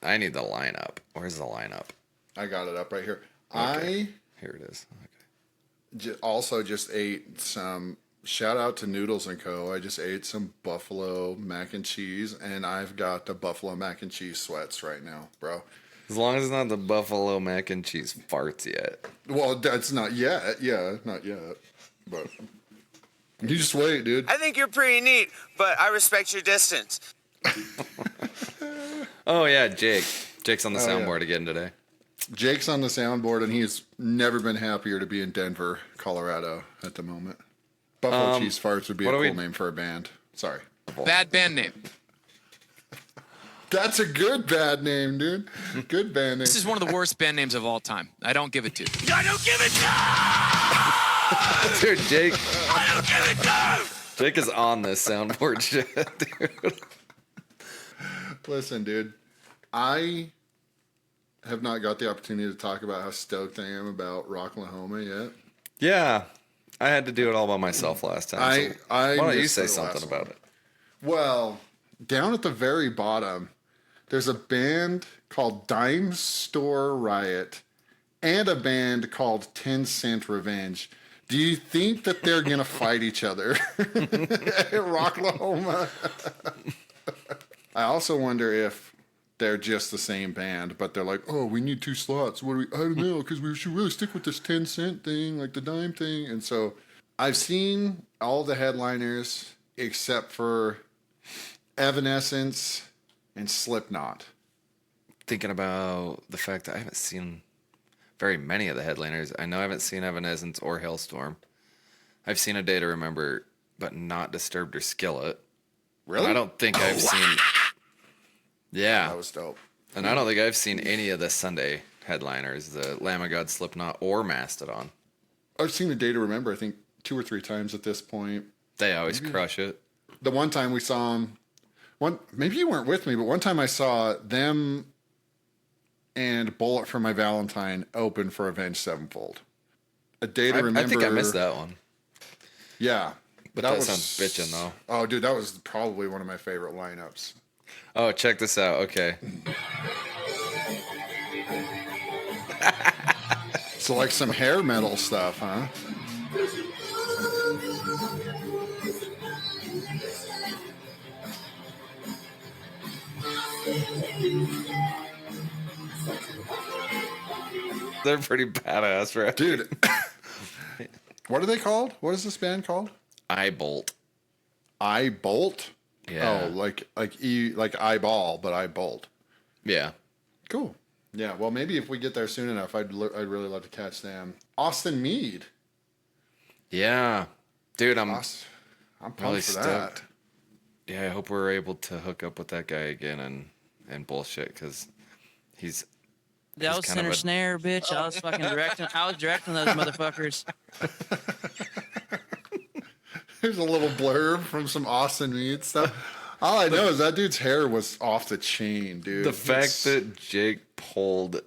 I need the lineup. Where's the lineup? I got it up right here. Okay. Here it is. Okay. Also just ate some, shout out to Noodles Co. I just ate some buffalo mac and cheese, and I've got the buffalo mac and cheese sweats right now, bro. As long as it's not the buffalo mac and cheese farts yet. Well, that's not yet. Yeah, not yet. But you just wait, dude. I think you're pretty neat, but I respect your distance. Oh, yeah, Jake. Jake's on the soundboard again today. Jake's on the soundboard, and he's never been happier to be in Denver, Colorado at the moment. Buffalo Cheese Farts would be a cool name for a band. Sorry. Bad band name. That's a good bad name, dude. Good band name. This is one of the worst band names of all time. I don't give it to you. I don't give it to Dude, Jake. I don't give it to Jake is on this soundboard shit, dude. Listen, dude. I have not got the opportunity to talk about how stoked I am about Rocklahoma yet. Yeah. I had to do it all by myself last time. So why don't you say something about it? Well, down at the very bottom, there's a band called Dime Store Riot and a band called 10 Cent Revenge. Do you think that they're going to fight each other at Rocklahoma? I also wonder if they're just the same band, but they're like, oh, we need 2 slots. What do we? I don't know, because we should really stick with this 10 cent thing, like the dime thing. And so I've seen all the headliners except for Evanescence and Slipknot. Thinking about the fact that I haven't seen very many of the headliners. I know I haven't seen Evanescence or Hailstorm. I've seen A Day to Remember, but not Disturbed or Skillet. Really? And I don't think I've seen... Yeah. That was dope. And I don't think I've seen any of the Sunday headliners, the Lamb of God, Slipknot, or Mastodon. I've seen A Day to Remember, I think, 2 or 3 times at this point. They always crush it. The one time we saw them, maybe you weren't with me, but one time I saw them and Bullet for My Valentine open for Avenged Sevenfold. A Day to Remember. I think I missed that one. Yeah. But that sounds bitchin', though. Oh, dude, that was probably one of my favorite lineups. Oh, check this out. Okay. So like some hair metal stuff, huh? They're pretty badass, right? Dude. What are they called? What is this band called? I Bolt. I Bolt? Yeah. Oh, like eyeball, but I Bolt. Yeah. Cool. Yeah, well, maybe if we get there soon enough, I'd really love to catch them. Austin Mead. Yeah. Dude, I'm pumped really for stoked. that. Yeah, I hope we're able to hook up with that guy again and bullshit, because he's... That was center snare, bitch. I was fucking directing. I was directing those motherfuckers. There's a little blurb from some Austin Mead stuff. All I know is that dude's hair was off the chain, dude. The fact that Jake pulled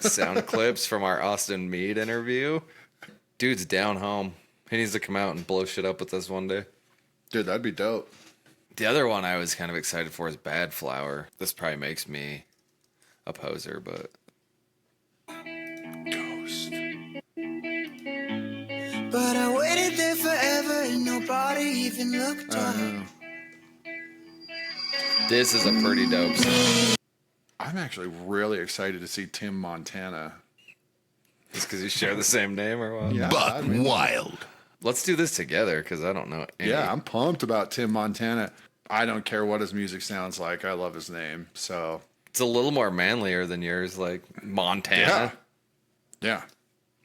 sound clips from our Austin Mead interview, dude's down home. He needs to come out and blow shit up with us one day. Dude, that'd be dope. The other one I was kind of excited for is Bad Flower. This probably makes me a poser, but... Ghost. But I waited there forever and nobody even looked up. This is a pretty dope song. I'm actually really excited to see Tim Montana. Just because you share the same name or what? Yeah, Buck Wild. Let's do this together, because I don't know any. Yeah, I'm pumped about Tim Montana. I don't care what his music sounds like. I love his name. So It's a little more manlier than yours, like Montana. Yeah.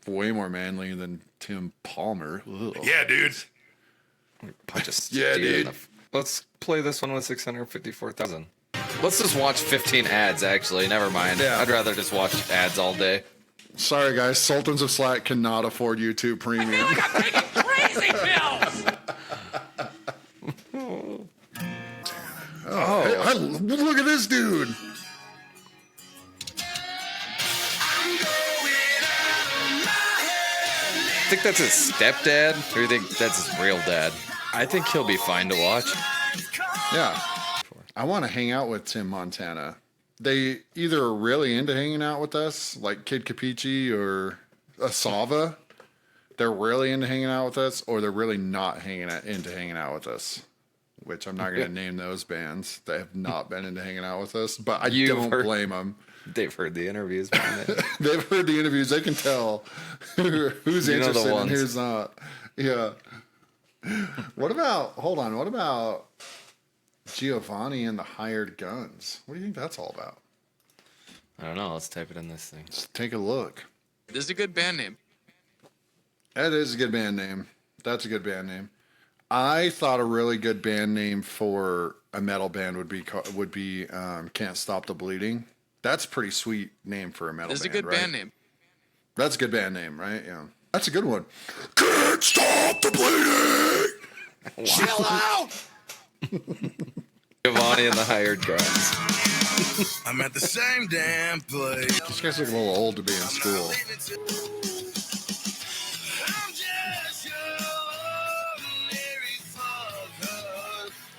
Way more manly than Tim Palmer. Ugh. Yeah, dude. Punch a Yeah, steer in dude. Let's play this one with 654,000. Let's just watch 15 ads, actually. Never mind. Yeah. I'd rather just watch ads all day. Sorry, guys. Sultans of Slack cannot afford YouTube Premium. crazy pills. Hey, look at this dude. Think that's his stepdad, or you think that's his real dad? I think he'll be fine to watch. Yeah. I want to hang out with Tim Montana. they either are really into hanging out with us, like Kid Capici or Asava. They're really into hanging out with us, or they're really not into hanging out with us. Which I'm not going to name those bands that have not been into hanging out with us, but I don't blame them. They've heard the interviews. They've heard the interviews. They can tell who's interested and who's not. Yeah. What about Giovanni and the Hired Guns? What do you think that's all about? I don't know. Let's type it in this thing. Let's take a look. This is a good band name. That is a good band name. That's a good band name. I thought a really good band name for a metal band would be Can't Stop the Bleeding. That's a pretty sweet name for a metal band. This is a good band name. That's a good band name, right? Yeah. That's a good one. Can't Stop the Bleeding! Chill out! Giovanni and the Hired Guns. I'm at the same damn place. These guys look a little old to be in school.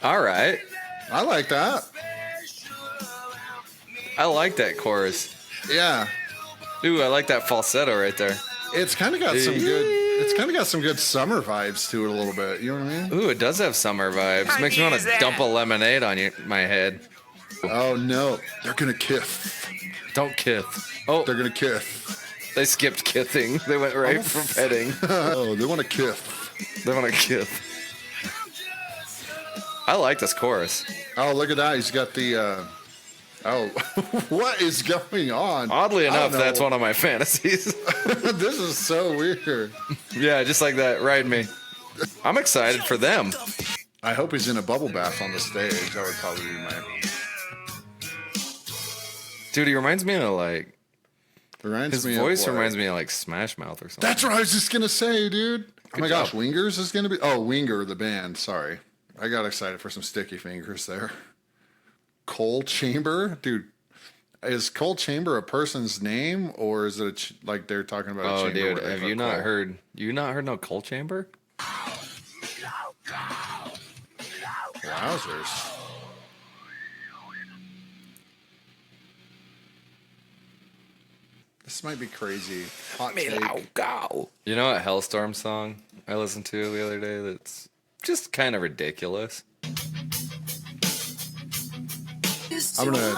All right. I like that. I like that chorus. Yeah. Ooh, I like that falsetto right there. It's kind of got some good. It's kind of got some good summer vibes to it a little bit. You know what I mean? Ooh, it does have summer vibes. Makes me want to dump a lemonade on my head. Oh no, they're gonna kiss. Don't kiss. Oh, they're gonna kiss. They skipped kissing. They went right from petting. Oh, they want to kiss. They want to kiss. I like this chorus. Oh, look at that. He's got the. Oh, what is going on? Oddly enough, that's one of my fantasies. This is so weird. Yeah, just like that. Ride me. I'm excited for them. I hope he's in a bubble bath on the stage. That would probably be my. Dude, he reminds me of like. His voice reminds me of like Smash Mouth or something. That's what I was just gonna say, dude. Oh my gosh, Wingers is gonna be. Oh, Winger, the band. Sorry, I got excited for some Sticky Fingers there. Coal Chamber, dude. Is Coal Chamber a person's name, or is it like they're talking about? Oh, a chamber dude, have you not heard? You not heard no Coal Chamber? Wowzers. This might be crazy. Hot take. You know what Hellstorm song I listened to the other day that's just kind of ridiculous? I'm gonna.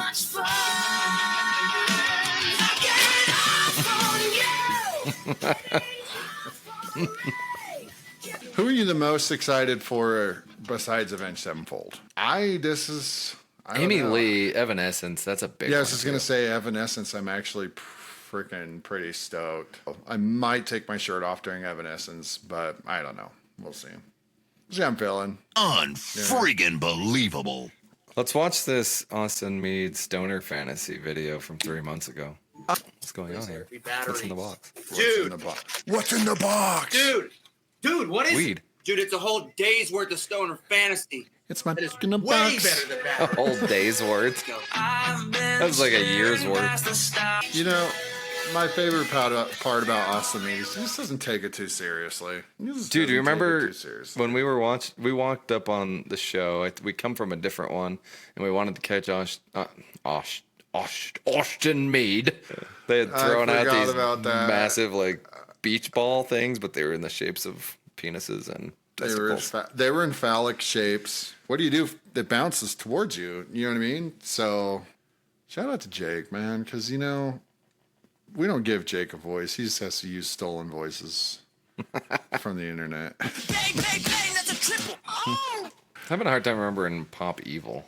Who are you the most excited for besides Avenged Sevenfold? Amy Lee, Evanescence. That's a big one. Yeah, I was just gonna say Evanescence. I'm actually freaking pretty stoked. I might take my shirt off during Evanescence, but I don't know. We'll see. See how I'm feeling. Unfreaking believable. Let's watch this Austin Meade Stoner Fantasy video from 3 months ago. What's going on here? What's in the box? What's in the box? Dude, what is Weed. Dude, it's a whole day's worth of Stoner Fantasy. It's my That is in the way box. better than A that. whole day's worth. That was like a year's worth. You know, my favorite part about Austin Meade is he just doesn't take it too seriously. Dude, do you remember when we walked up on the show? We come from a different one, and we wanted to catch Austin Meade. They had thrown out these massive like beach ball things, but they were in the shapes of penises and testicles. They were in phallic shapes. What do you do if it bounces towards you? You know what I mean? So, shout out to Jake, man, because you know. We don't give Jake a voice. He just has to use stolen voices from the internet. I'm having a hard time remembering Pop Evil.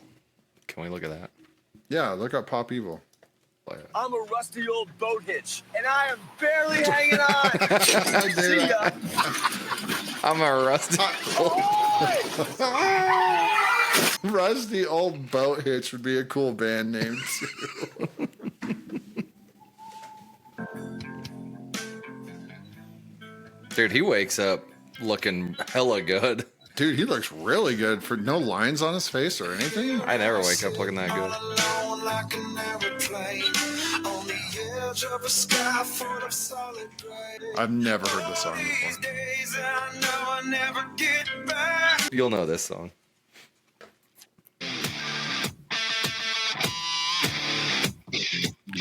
Can we look at that? Yeah, look up Pop Evil. I'm a rusty old boat hitch, and I am barely hanging on. See ya. I'm a rusty Rusty Old Boat Hitch would be a cool band name, too. Dude, he wakes up looking hella good. Dude, he looks really good for no lines on his face or anything. I never wake up looking that good. I've never heard this song before. You'll know this song.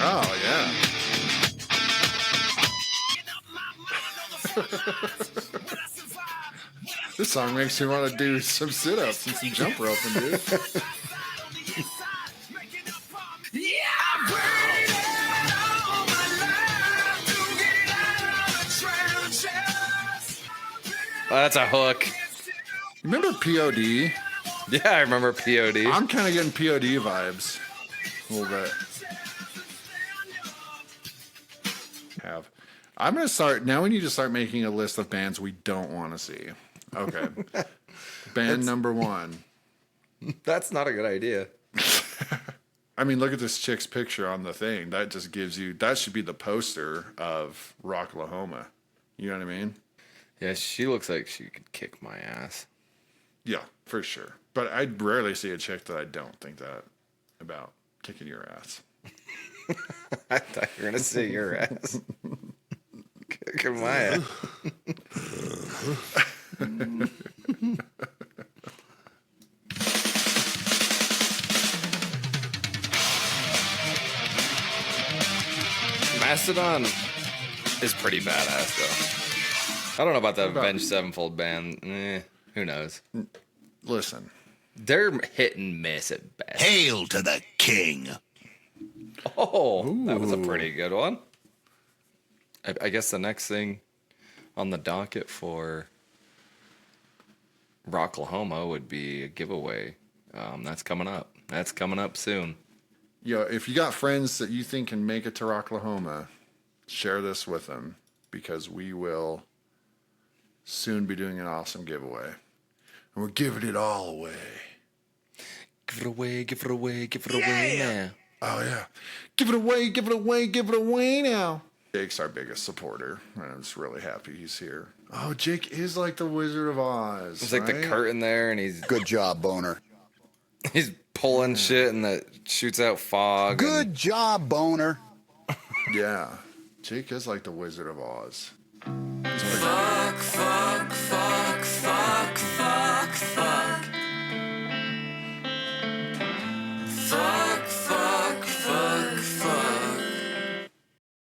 Oh, yeah. This song makes me want to do some sit-ups and some jump roping, dude. Oh, that's a hook. Remember POD? Yeah, I remember POD. I'm kind of getting POD vibes a little bit. I'm going to start, now we need to start making a list of bands we don't want to see. Okay. Band number 1. That's not a good idea. I mean, look at this chick's picture on the thing. That just gives you, that should be the poster of Rocklahoma. You know what I mean? Yeah, she looks like she could kick my ass. Yeah, for sure. But I rarely see a chick that I don't think that about kicking your ass. I thought you were going to say your ass. Kicking my ass. Mastodon is pretty badass, though. I don't know about the Avenged Sevenfold band. Who knows? Listen. They're hit and miss at best. Hail to the king. Oh, that was a pretty good one. I guess the next thing on the docket for Rocklahoma would be a giveaway. That's coming up. That's coming up soon. Yo, if you got friends that you think can make it to Rocklahoma, share this with them because we will soon be doing an awesome giveaway. And we're giving it all away. Give it away, give it away, give it away now. Oh, yeah. Give it away, give it away, give it away now. Jake's our biggest supporter, and I'm just really happy he's here. Oh, Jake is like the Wizard of Oz. It's like the curtain there, and he's Good job, Boner. he's pulling shit, and that shoots out fog. Good job, Boner. Yeah. Jake is like the Wizard of Oz. Fuck, fuck, fuck.